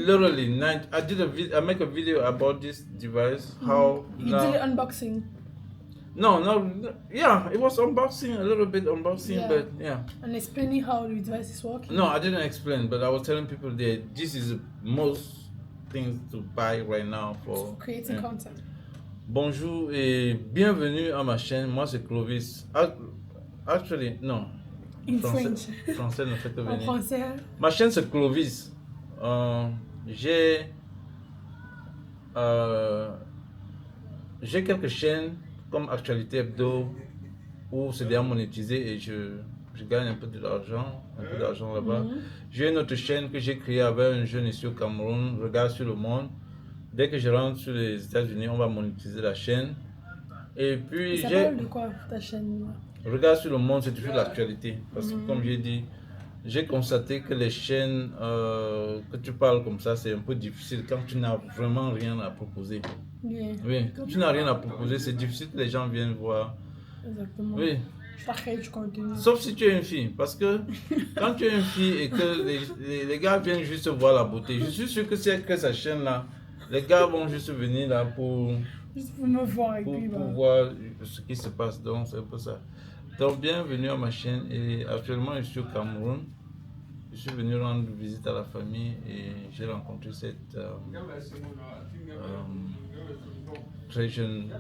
literally, I make a video about this device, how You now... did unboxing. No, yeah, it was unboxing, a little bit unboxing, Yeah. but yeah. And explaining how the device is working. No, I didn't explain, but I was telling people that this is the most things to buy right now for creating content. Bonjour et bienvenue à ma chaîne. Moi, c'est Clovis. Actually, non. In French. Français ne fait que venir. En français. Ma chaîne, c'est Clovis. J'ai quelques chaînes comme Actualité Hebdo où c'est déjà monétisé et je gagne un peu d'argent là-bas. J'ai une autre chaîne que j'ai créée avec un jeune ici au Cameroun, Regard sur le monde. Dès que je rentre sur les États-Unis, on va monétiser la chaîne. Et puis ça parle de quoi ta chaîne? Regard sur le monde, c'est toujours l'actualité. Parce que comme j'ai dit, j'ai constaté que les chaînes que tu parles comme ça, c'est un peu difficile quand tu n'as vraiment rien à proposer. Yeah. Oui, quand tu n'as rien à proposer, c'est difficile que les gens viennent voir. Exactement. Oui. Pareil, contenu. Sauf si tu es une fille, parce que quand tu es une fille et que les gars viennent juste voir la beauté, je suis sûr que c'est que sa chaîne là, les gars vont juste venir là pour me voir pour voir ce qui se passe. Donc c'est un peu ça. Donc bienvenue à ma chaîne et actuellement je suis au Cameroun. Je suis venu rendre visite à la famille et j'ai rencontré cette très jeune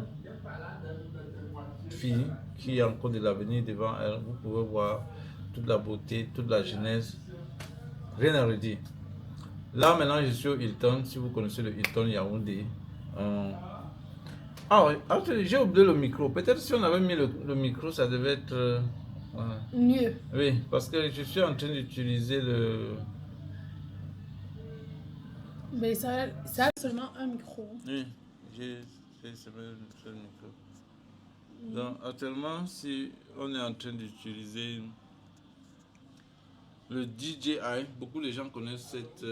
fille qui a encore de l'avenir devant elle. Vous pouvez voir toute la beauté, toute la jeunesse. Rien à redire. Là maintenant je suis au Hilton, si vous connaissez le Hilton Yaoundé. J'ai oublié le micro. Peut-être si on avait mis le micro, ça devait être mieux. Oui, parce que je suis en train d'utiliser le... Mais ça a seulement un micro. Oui, j'ai seulement un seul micro. Donc actuellement, si on est en train d'utiliser le DJI, beaucoup de gens connaissent cette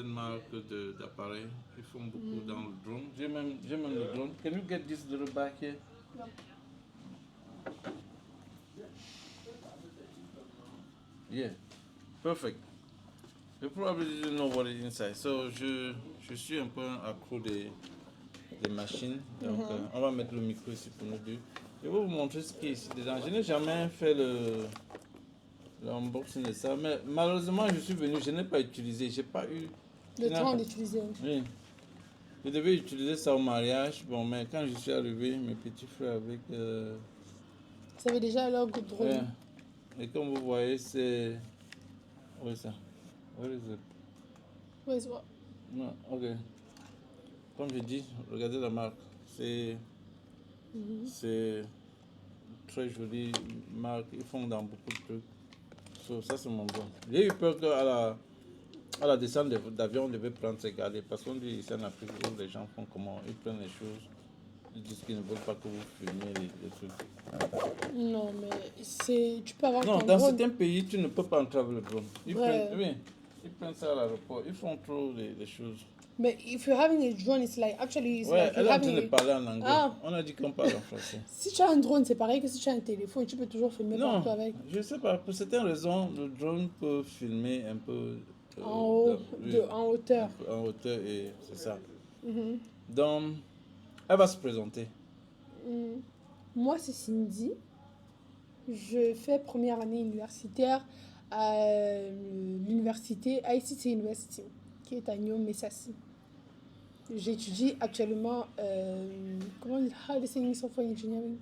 marque d'appareil. Ils font beaucoup dans le drone. J'ai même le drone. Can you get this little back here? Yeah. Yeah, perfect. You probably didn't know what is inside. So je suis un peu accro des machines. Donc on va mettre le micro ici pour nous deux. Je vais vous montrer ce qui est ici dedans. Je n'ai jamais fait l'unboxing de ça, mais malheureusement je suis venu, je n'ai pas utilisé, j'ai pas eu le temps d'utiliser. Oui. Je devais utiliser ça au mariage, bon, mais quand je suis arrivé, mes petits frères avec... Ça avait déjà leur good drone. Yeah. Et comme vous voyez, c'est... Où est ça? Where is it? Where is what? Non, ok. Comme je dis, regardez la marque. C'est très jolie marque. Ils font dans beaucoup de trucs. So, ça, c'est mon bon. J'ai eu peur qu'à la descente d'avion, on devait prendre ses gardes. Parce qu'on dit ici en Afrique, où les gens font comment? Ils prennent les choses. Ils disent qu'ils ne veulent pas que vous filmiez les trucs. Non, mais tu peux avoir non, ton dans drone. certains pays, tu ne peux pas entrer avec le drone. Ils prennent ça à l'aéroport. Ils font trop les choses. Mais if you're having a drone, it's like actually it's ouais, like elle est en train de parler en anglais. Ah. On a dit qu'on parle en français. Si tu as un drone, c'est pareil que si tu as un téléphone, tu peux toujours filmer partout avec. Je sais pas. Pour certaines raisons, le drone peut filmer un peu en haut, en hauteur. En hauteur et c'est ça. Donc, elle va se présenter. Moi, c'est Cindy. Je fais première année universitaire à l'université ICT University, qui est à Nyon Messassi. J'étudie actuellement, comment dire, how do you say software engineering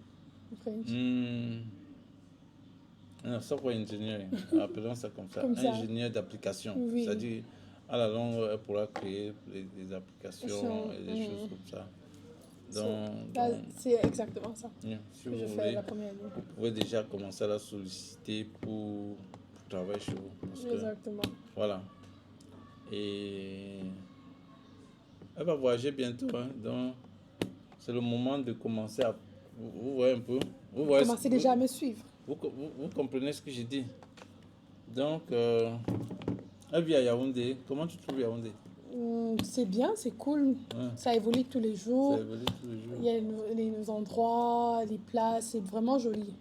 en French? Non, software engineering, appelons ça comme ça. Ingénieur d'application. Oui. C'est-à-dire, à la longue, elle pourra créer des applications et des choses comme ça. Donc, c'est exactement ça si vous voulez, la première année. Vous pouvez déjà commencer à la solliciter pour travailler chez vous. Exactement. Voilà. Et elle va voyager bientôt. Hein, donc, c'est le moment de commencer à... Vous voyez un peu. Vous commencez déjà à me suivre. Vous comprenez ce que j'ai dit. Donc, elle vit à Yaoundé. Comment tu trouves Yaoundé? C'est bien, c'est cool. Ça évolue tous les jours. Il y a les endroits, les places, c'est vraiment joli.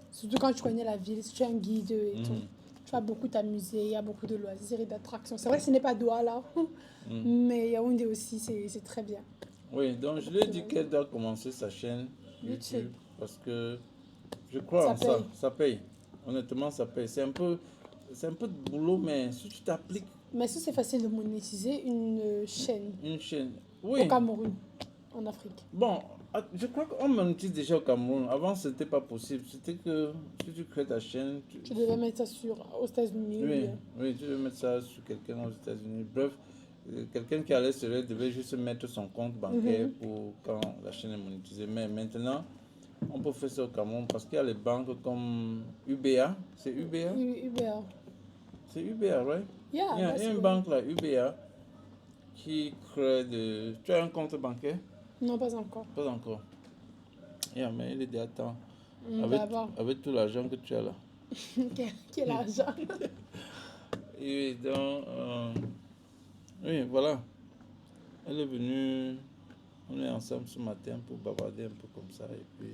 Surtout quand tu connais la ville, si tu es un guide et tout. Tu vas beaucoup t'amuser, il y a beaucoup de loisirs et d'attractions. C'est vrai que ce n'est pas Douala, Mm. mais Yaoundé aussi, c'est très bien. Oui, donc je lui ai dit qu'elle doit commencer sa chaîne YouTube. YouTube parce que je crois Ça en ça. paye. Ça paye. Honnêtement, ça paye. C'est un peu de boulot, mais si tu t'appliques Mais est-ce que c'est facile de monétiser une chaîne une chaîne. au Oui. Cameroun, en Afrique? Bon, je crois qu'on monétise déjà au Cameroun. Avant, c'était pas possible. C'était que si tu crées ta chaîne, Tu devais mettre ça aux États-Unis ou oui, bien. oui, tu veux mettre ça sur quelqu'un aux États-Unis. Bref, quelqu'un qui allait l'extérieur devait juste mettre son compte bancaire pour quand la chaîne est monétisée. Mais maintenant, on peut faire ça au Cameroun parce qu'il y a les banques comme UBA. C'est UBA? UBA. C'est UBA, right? Yeah, Il y a that's une good. banque là, UBA, qui crée de. Tu as un compte bancaire? Non, pas encore. Pas encore. Yeah, mais il est déjà temps. D'abord. Avec tout l'argent que tu as là. Quel argent? Et donc, oui, voilà. Elle est venue, on est ensemble ce matin pour bavarder un peu comme ça. Et puis,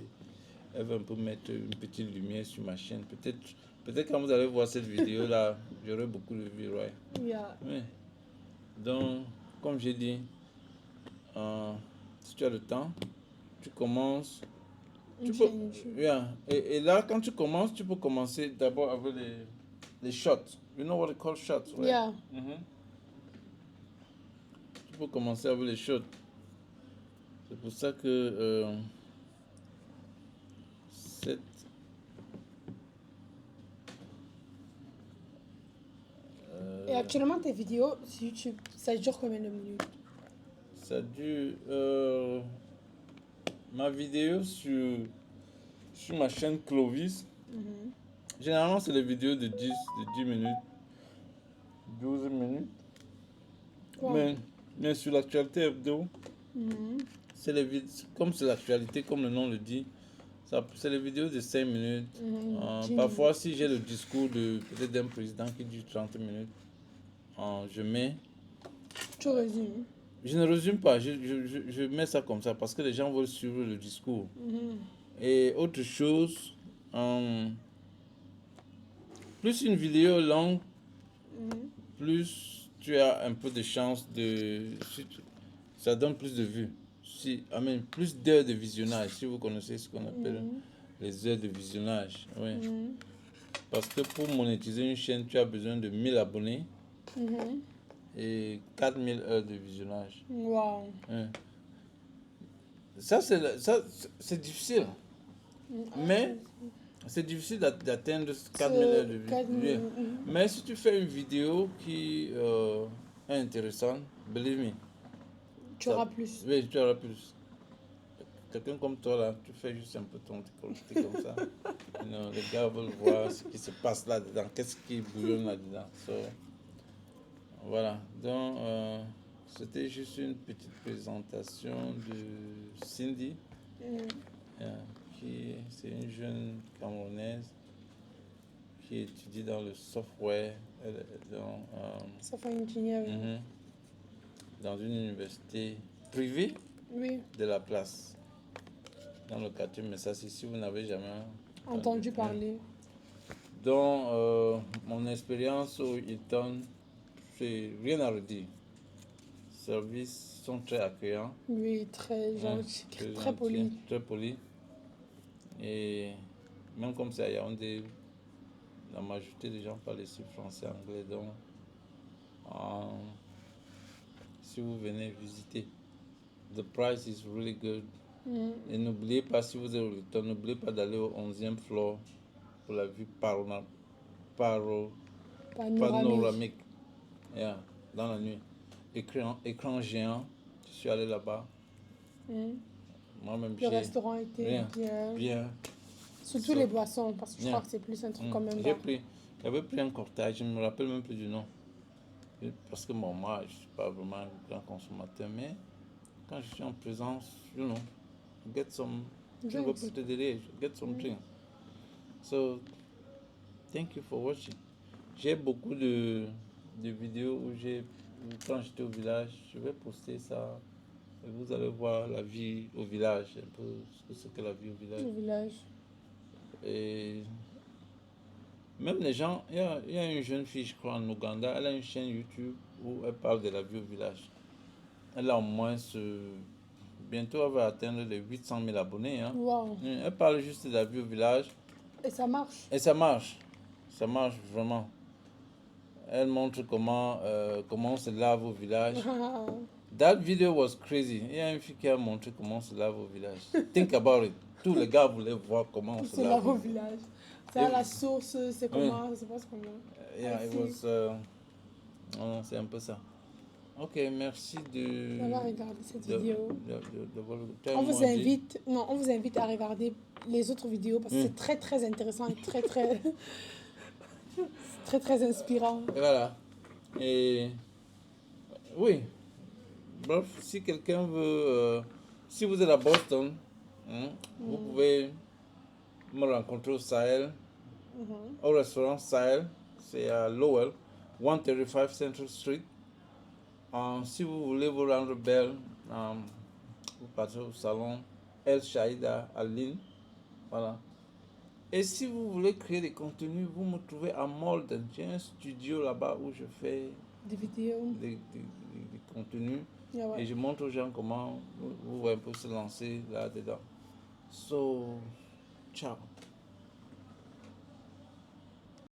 elle va un peu mettre une petite lumière sur ma chaîne. Peut-être quand vous allez voir cette vidéo-là, j'aurai beaucoup de vues, right? Yeah. Oui. Donc, comme j'ai dit, si tu as le temps, tu commences. Une Tu peux, chaîne YouTube. yeah. Et là, quand tu commences, tu peux commencer d'abord avec les shots. You know what they call shots, right? Yeah. Mhm. Tu peux commencer avec les shots. C'est pour ça que cette Et actuellement, tes vidéos sur YouTube, ça dure combien de minutes? ça dure ma vidéo sur ma chaîne Clovis. Généralement, c'est les vidéos de 10 minutes, 12 minutes. Wow. Mais sur l'actualité hebdo, c'est comme c'est l'actualité, comme le nom le dit, c'est les vidéos de 5 minutes. 10 Parfois, si j'ai le discours peut-être d'un président qui dure 30 minutes, je mets. Tu résumes. Je ne résume pas, je mets ça comme ça parce que les gens veulent suivre le discours. Et autre chose, plus une vidéo est longue, plus tu as un peu de chance ça donne plus de vues. Plus d'heures de visionnage, si vous connaissez ce qu'on appelle les heures de visionnage. Oui. Parce que pour monétiser une chaîne, tu as besoin de 1000 abonnés et 4000 heures de visionnage. Wow. Ouais. Ça, c'est difficile. Mais c'est difficile d'atteindre 4000 heures de 4000, visionnage. Mais si tu fais une vidéo qui est intéressante, believe me, Tu auras plus. oui, tu auras plus. Quelqu'un comme toi, là, tu fais juste un peu ton décolleté comme ça. Les gars veulent voir ce qui se passe là-dedans, qu'est-ce qui bouillonne là-dedans. So, voilà. Donc, c'était juste une petite présentation de Cindy, c'est une jeune Camerounaise qui étudie dans le software, Software engineering. dans une université privée Oui. de la place, dans le quartier Messassi, si vous n'avez jamais Entendu parler. Donc, mon expérience au Hilton, c'est rien à redire. Les services sont très accueillants. Oui, très gentil, très gentils, poli. Très poli. Et même comme c'est à Yaoundé, la majorité des gens parlent ici français, anglais. Donc, si vous venez visiter, the price is really good. Et n'oubliez pas, si vous êtes au Hilton, n'oubliez pas d'aller au 11e floor pour la vue panoramique. Yeah, dans la nuit. Écran géant. Je suis allé là-bas. Moi-même, Le restaurant était bien. Surtout les boissons, parce que je crois que c'est plus un truc comme un bar. J'avais pris un cortage, je ne me rappelle même plus du nom. Parce que moi, je ne suis pas vraiment un grand consommateur, mais quand je suis en présence, get some drinks. Get some drinks. So, thank you for watching. J'ai beaucoup de vidéos où quand j'étais au village, je vais poster ça. Et vous allez voir la vie au village, un peu ce que c'est que la vie au village. Au village. Et Même les gens, il y a une jeune fille, je crois, en Ouganda, elle a une chaîne YouTube où elle parle de la vie au village. Elle a au moins bientôt elle va atteindre les 800 000 abonnés. Hein. Wow. Elle parle juste de la vie au village. Et ça marche. Et ça marche. Ça marche vraiment. Elle montre comment on se lave au village. That video was crazy. Il y a une fille qui a montré comment on se lave au village. Think about it. Tous les gars voulaient voir comment on se C'est là lave au village. C'est à la source, c'est comment, c'est pas comment. Yeah, it was, non, c'est un peu ça. Ok, merci d'avoir regardé cette vidéo. On On vous invite à regarder les autres vidéos parce que c'est très très intéressant et très très très très inspirant. Et voilà. Et oui. Bref, si quelqu'un veut, si vous êtes à Boston, vous pouvez me rencontrer au Sahel, au restaurant Sahel, c'est à Lowell, 135 Central Street. Si vous voulez vous rendre belle, vous partez au salon El Shaida à Lille. Voilà. Et si vous voulez créer des contenus, vous me trouvez à Malden. J'ai un studio là-bas où je fais des vidéos, des contenus. Yeah, ouais. Et je montre aux gens comment vous un peu se lancer là-dedans. So, ciao.